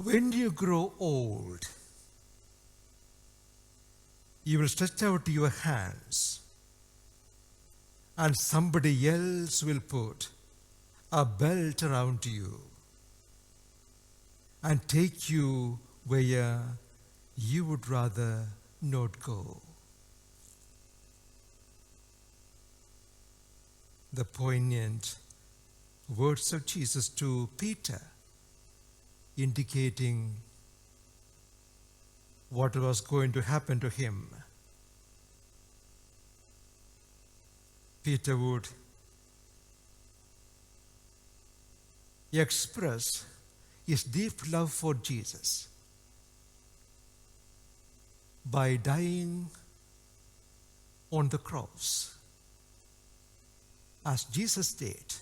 When you grow old, you will stretch out your hands and somebody else will put a belt around you and take you where you would rather not go. The poignant words of Jesus to Peter, indicating what was going to happen to him. Peter would express his deep love for Jesus by dying on the cross, as Jesus did.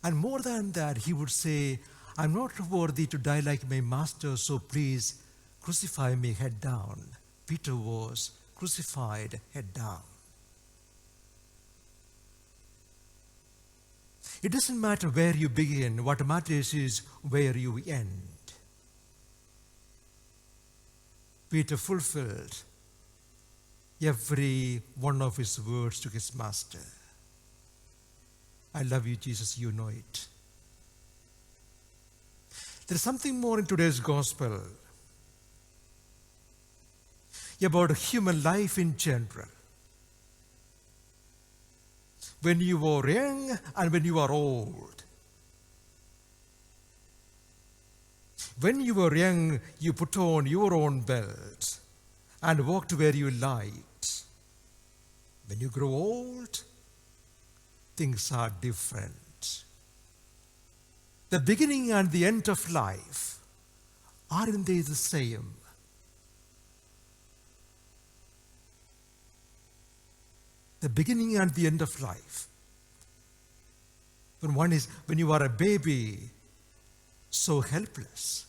And more than that, he would say, I'm not worthy to die like my master, so please crucify me head down. Peter was crucified head down. It doesn't matter where you begin, what matters is where you end. Peter fulfilled every one of his words to his master. I love you, Jesus, you know it. There is something more in today's gospel about human life in general. When you are young and when you are old. When you were young, you put on your own belt and walked where you liked. When you grow old, things are different. The beginning and the end of life, aren't they the same? The beginning and the end of life. When you are a baby, so helpless.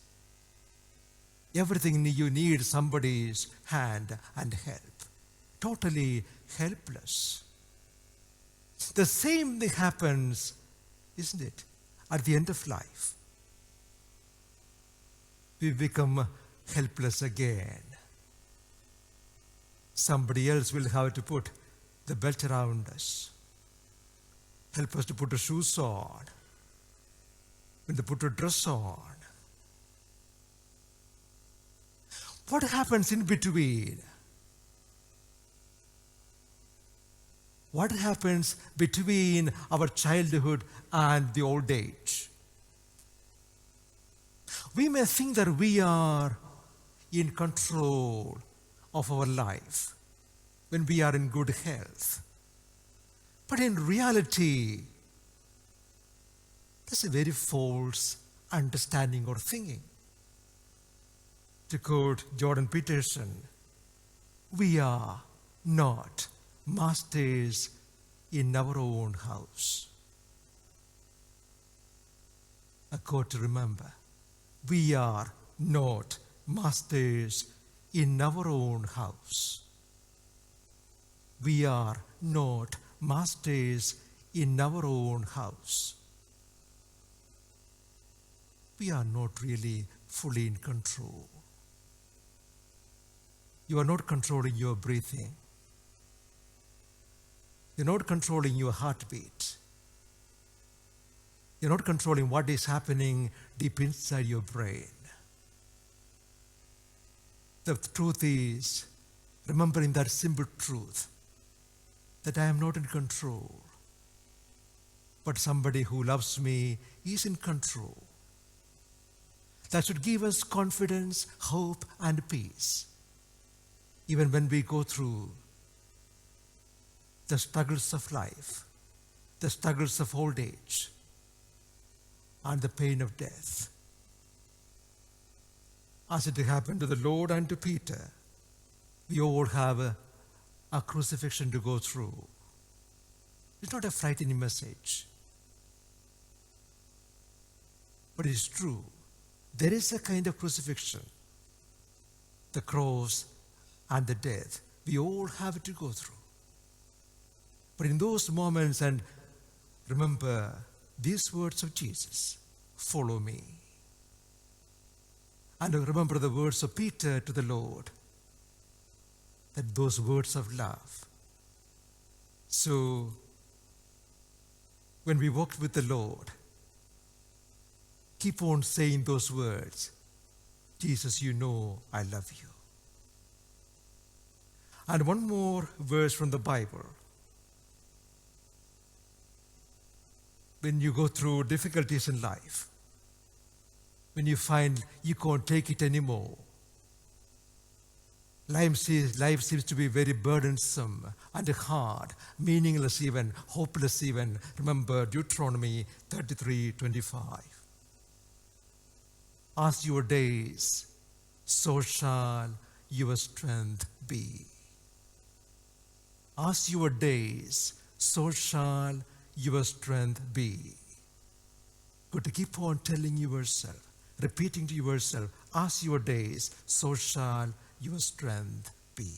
Everything you need somebody's hand and help. Totally helpless. The same thing happens, isn't it, at the end of life? We become helpless again. Somebody else will have to put the belt around us, help us to put the shoes on, when they put a dress on. What happens in between? What happens between our childhood and the old age? We may think that we are in control of our life when we are in good health. But in reality, that's a very false understanding or thinking. To quote Jordan Peterson, we are not masters in our own house. A quote to remember. We are not masters in our own house. We are not masters in our own house. We are not really fully in control. You are not controlling your breathing. You're not controlling your heartbeat. You're not controlling what is happening deep inside your brain. The truth is, remembering that simple truth, that I am not in control, but somebody who loves me is in control. That should give us confidence, hope, and peace, even when we go through the struggles of life, the struggles of old age, and the pain of death. As it happened to the Lord and to Peter, we all have a crucifixion to go through. It's not a frightening message, but it is true. There is a kind of crucifixion, the cross and the death. We all have to go through. But in those moments, and remember these words of Jesus, follow me. And remember the words of Peter to the Lord, that those words of love. So, when we walk with the Lord, keep on saying those words. Jesus, you know I love you. And one more verse from the Bible. When you go through difficulties in life, when you find you can't take it anymore, life seems to be very burdensome and hard, meaningless even, hopeless even. Remember Deuteronomy 33:25. As your days, so shall your strength be. As your days, so shall your strength be. Good to keep on telling yourself, repeating to yourself, as your days, so shall your strength be.